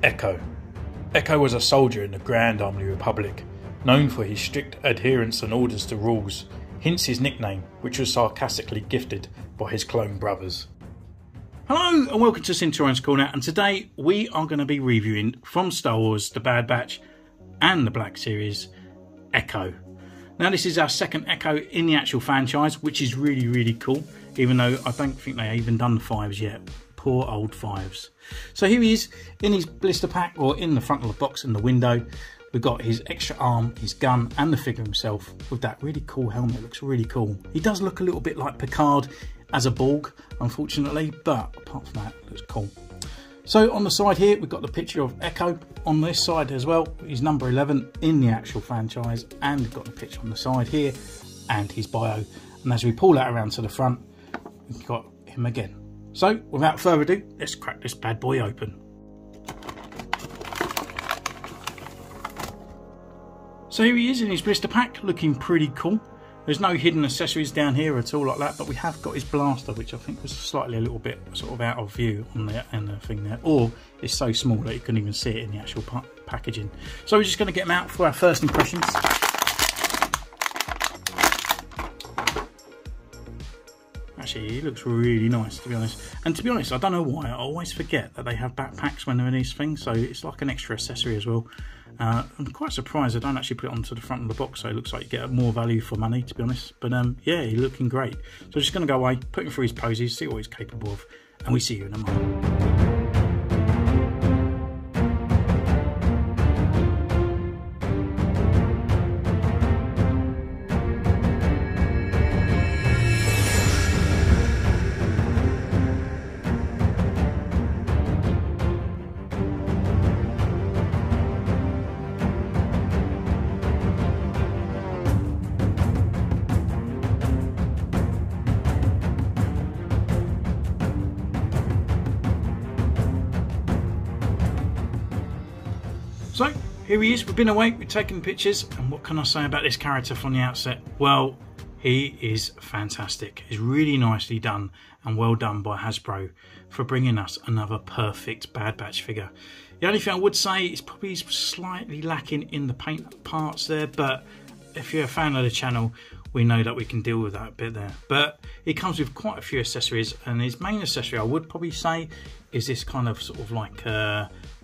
Echo. Echo was a soldier in the Grand Army Republic, known for his strict adherence and orders to rules, hence his nickname, which was sarcastically gifted by his clone brothers. Hello and welcome to Centurions Corner, and today we are going to be reviewing from Star Wars, The Bad Batch and the Black Series, Echo. Now this is our second Echo in the actual franchise, which is really cool, even though I don't think they even done the fives yet. Poor old fives. So here he is in his blister pack, or in the front of the box in the window. We've got his extra arm, his gun, and the figure himself with that really cool helmet. It looks really cool. He does look a little bit like Picard as a Borg, unfortunately, but apart from that, it looks cool. So on the side here, we've got the picture of Echo. On this side as well, he's number 11 in the actual franchise, and we've got the picture on the side here and his bio. And as we pull that around to the front, we've got him again. So without further ado, let's crack this bad boy open. So here he is in his blister pack, looking pretty cool. There's no hidden accessories down here at all like that, but we have got his blaster, which I think was slightly a little bit sort of out of view on the thing there, or it's so small that you couldn't even see it in the actual packaging. So we're just going to get him out for our first impressions. Actually, he looks really nice, to be honest. And to be honest, I don't know why, I always forget that they have backpacks when they're in these things, so it's like an extra accessory as well. I'm quite surprised they don't actually put it onto the front of the box, so it looks like you get more value for money, to be honest. But yeah, he's looking great. So I'm just going to go away, put him through his poses, see what he's capable of, and we see you in a moment. So, here he is, we've been away, we've taken pictures, and what can I say about this character from the outset? Well, he is fantastic. He's really nicely done, and well done by Hasbro for bringing us another perfect Bad Batch figure. The only thing I would say is probably slightly lacking in the paint parts there, but if you're a fan of the channel, we know that we can deal with that bit there. But he comes with quite a few accessories, and his main accessory I would probably say is this kind of sort of like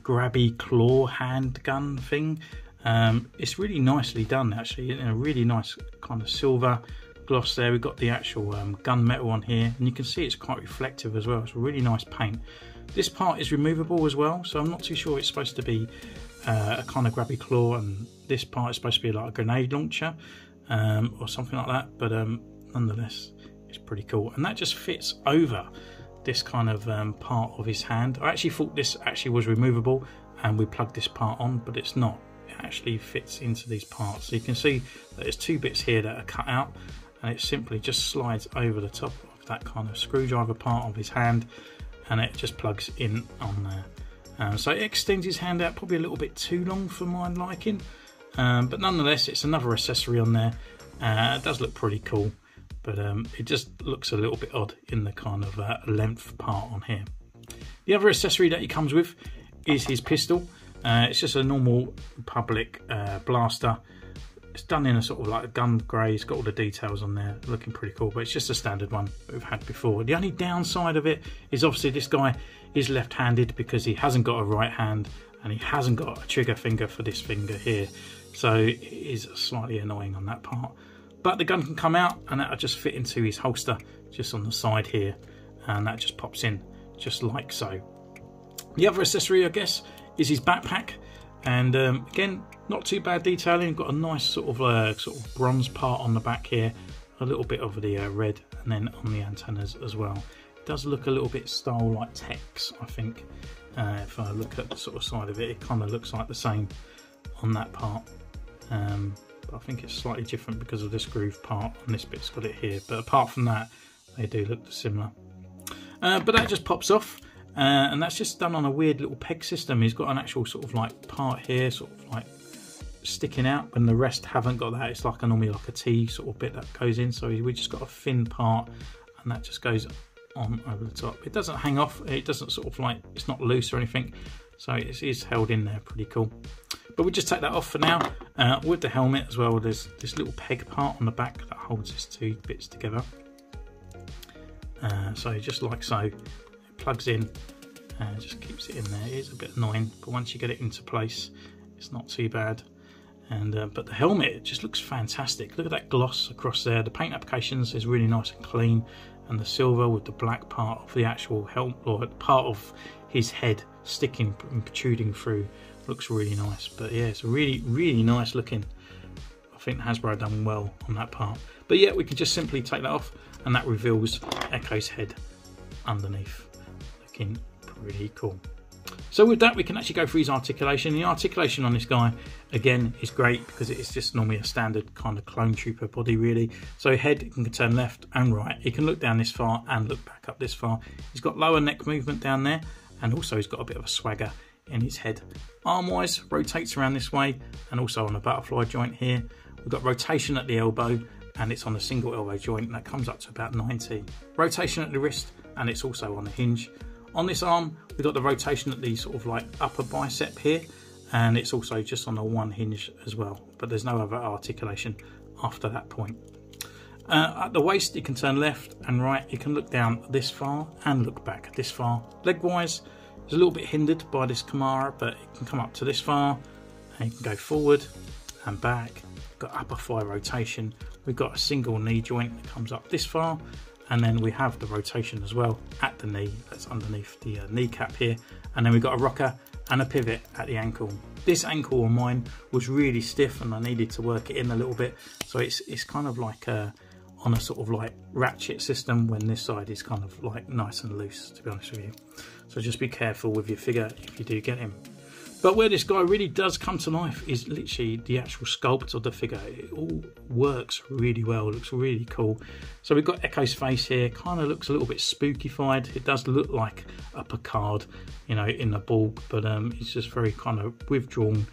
grabby claw handgun thing. It's really nicely done, actually, in a really nice kind of silver gloss there. We've got the actual gun metal on here, and you can see it's quite reflective as well. It's a really nice paint. This part is removable as well, so I'm not too sure it's supposed to be a kind of grabby claw, and this part is supposed to be like a grenade launcher or something like that, but nonetheless it's pretty cool, and that just fits over this kind of part of his hand. I actually thought this actually was removable and we plugged this part on, but it's not. It actually fits into these parts. So you can see that there's two bits here that are cut out, and it simply just slides over the top of that kind of screwdriver part of his hand, and it just plugs in on there. So it extends his hand out probably a little bit too long for my liking, but nonetheless it's another accessory on there. It does look pretty cool, but it just looks a little bit odd in the kind of length part on here. The other accessory that he comes with is his pistol. It's just a normal public blaster. It's done in a sort of like a gun grey. It's got all the details on there, looking pretty cool, but it's just a standard one that we've had before. The only downside of it is obviously this guy is left-handed because he hasn't got a right hand, and he hasn't got a trigger finger for this finger here, so it is slightly annoying on that part. But the gun can come out, and that'll just fit into his holster just on the side here, and that just pops in just like so. The other accessory, I guess, is his backpack, and again, not too bad detailing. Got a nice sort of bronze part on the back here, a little bit of the red, and then on the antennas as well. It does look a little bit style like Tex, I think. If I look at the sort of side of it, it kind of looks like the same on that part. But I think it's slightly different because of this groove part, and this bit's got it here. But apart from that, they do look similar. But that just pops off, and that's just done on a weird little peg system. He's got an actual sort of like part here, sort of like sticking out, and the rest haven't got that. It's like normally like a T sort of bit that goes in. So we just got a thin part, and that just goes on over the top. It doesn't hang off. It doesn't sort of like, it's not loose or anything. so it is held in there, pretty cool. But we'll just take that off for now. With the helmet as well, there's this little peg part on the back that holds these two bits together. So just like so, it plugs in and just keeps it in there. It is a bit annoying, but once you get it into place, it's not too bad. And but the helmet just looks fantastic. Look at that gloss across there. The paint applications is really nice and clean, and the silver with the black part of the actual helmet, or part of his head sticking and protruding through, looks really nice. But yeah, it's really nice looking. I think Hasbro done well on that part. But yeah, we can just simply take that off, and that reveals Echo's head underneath, looking pretty cool. So with that, we can actually go through his articulation. The articulation on this guy, again, is great because it is just normally a standard kind of clone trooper body, really. So head, it can turn left and right. He can look down this far and look back up this far. He's got lower neck movement down there, and also he's got a bit of a swagger in his head. Arm-wise, rotates around this way, and also on the butterfly joint here. We've got rotation at the elbow, and it's on a single elbow joint, and that comes up to about 90. Rotation at the wrist, and it's also on a hinge. On this arm, we've got the rotation at the sort of like upper bicep here, and it's also just on a one hinge as well, but there's no other articulation after that point. At the waist, you can turn left and right. You can look down this far and look back this far. Leg-wise, it's a little bit hindered by this Kamara, but it can come up to this far, and you can go forward and back. Got upper thigh rotation. We've got a single knee joint that comes up this far, and then we have the rotation as well at the knee, that's underneath the kneecap here, and then we've got a rocker and a pivot at the ankle. This ankle on mine was really stiff, and I needed to work it in a little bit, so it's kind of like on a sort of like ratchet system, when this side is kind of like nice and loose, to be honest with you. So just be careful with your figure if you do get him. But where this guy really does come to life is literally the actual sculpt of the figure. It all works really well, it looks really cool. So we've got Echo's face here, kind of looks a little bit spookified. It does look like a Picard, you know, in the Borg, but it's just very kind of withdrawn,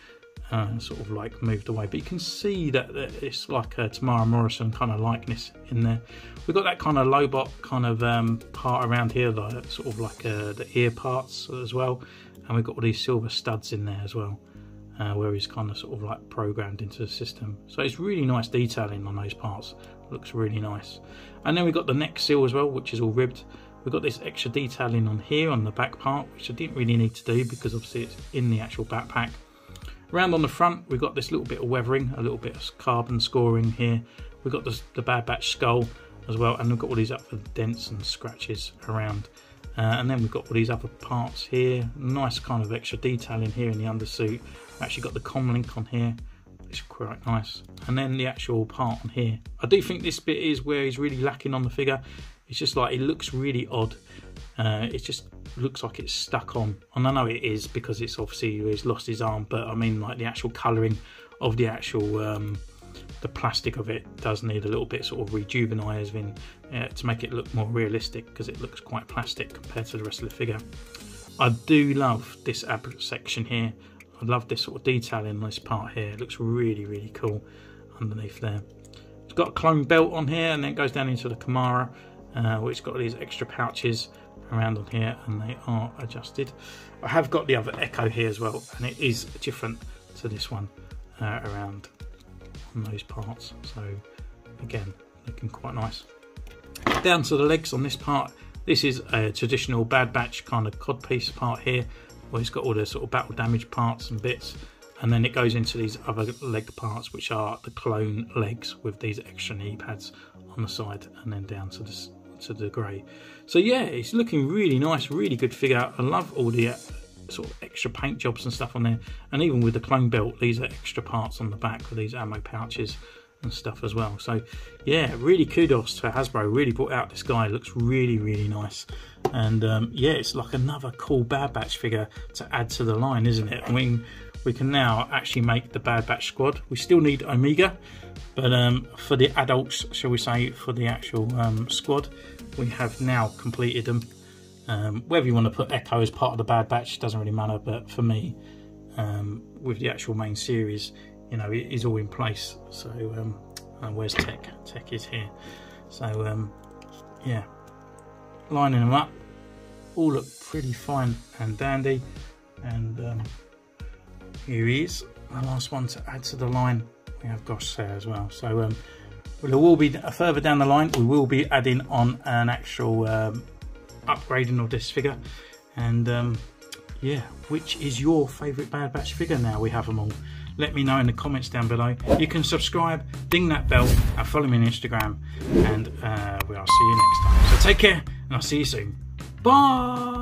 sort of like moved away. But you can see that it's like a Tamara Morrison kind of likeness in there. We've got that kind of Lobot kind of part around here, like, sort of like the ear parts as well. And we've got all these silver studs in there as well, where he's kind of sort of like programmed into the system. So it's really nice detailing on those parts. Looks really nice. And then we've got the neck seal as well, which is all ribbed. We've got this extra detailing on here on the back part, which I didn't really need to do because obviously it's in the actual backpack. Around on the front, we've got this little bit of weathering, a little bit of carbon scoring here. We've got the Bad Batch skull as well, and we've got all these other dents and scratches around. And then we've got all these other parts here. Nice kind of extra detailing here in the undersuit. We've actually got the comm link on here, which is quite nice. And then the actual part on here. I do think this bit is where he's really lacking on the figure. It's just like, it looks really odd. It just looks like it's stuck on. And I know it is because it's obviously he's lost his arm, but I mean like the actual colouring of the actual the plastic of it does need a little bit sort of rejuvenising to make it look more realistic, because it looks quite plastic compared to the rest of the figure. I do love this ab section here. I love this sort of detailing on this part here. It looks really cool underneath there. It's got a clone belt on here, and then it goes down into the Kamara, which got these extra pouches around on here, and they are adjusted. I have got the other Echo here as well, and it is different to this one around on those parts. So again, looking quite nice. Down to the legs on this part, this is a traditional Bad Batch kind of codpiece part here, where it's got all the sort of battle damage parts and bits, and then it goes into these other leg parts, which are the clone legs with these extra knee pads on the side, and then down to the grey. So yeah, it's looking really nice, really good figure. I love all the sort of extra paint jobs and stuff on there, and even with the clone belt, these are extra parts on the back with these ammo pouches and stuff as well. So yeah, really kudos to Hasbro, really brought out this guy. Looks really nice, and yeah, it's like another cool Bad Batch figure to add to the line, isn't it? I mean, we can now actually make the Bad Batch squad. We still need Omega, but for the adults, shall we say, for the actual squad, we have now completed them. Whether you want to put Echo as part of the Bad Batch doesn't really matter, but for me, with the actual main series, you know, it is all in place. So where's Tech? Tech is here. So yeah, lining them up, all look pretty fine and dandy. And here he is, the last one to add to the line. We have Gosh there as well. So there will be further down the line, we will be adding on an actual upgrading of this figure. And yeah, which is your favourite Bad Batch figure now we have them all? Let me know in the comments down below. You can subscribe, ding that bell, and follow me on Instagram. And we'll see you next time. So take care, and I'll see you soon. Bye!